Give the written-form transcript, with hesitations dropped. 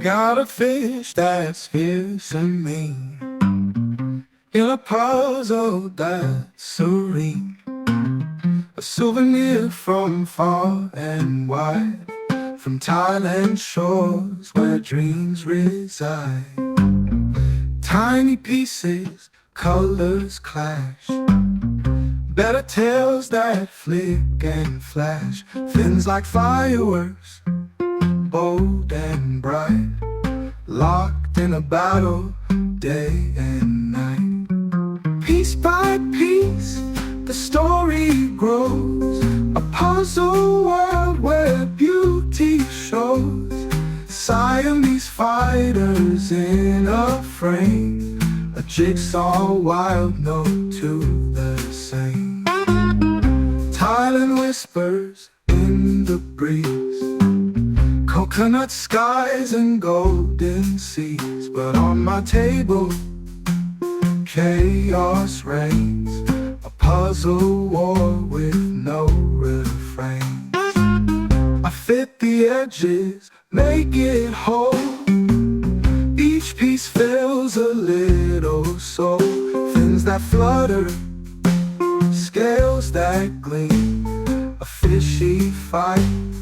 got a fish that's fierce and mean, in a puzzle that's serene, a souvenir from far and wide, from Thailand shores where dreams reside. Tiny pieces, colors clash, better tales that flick and flash, fins like fireworks, bold and bright, locked in a battle, day and night. Piece by piece, the story grows, a puzzle world where beauty shows. Siamese fighters in a frame, a jigsaw wild note to the same. Thailand whispers in the breeze, coconut skies and golden seas. But on my table, chaos reigns, a puzzle war with no refrain. I fit the edges, make it whole, each piece fills a little soul. Fins that flutter, scales that gleam, a fishy fight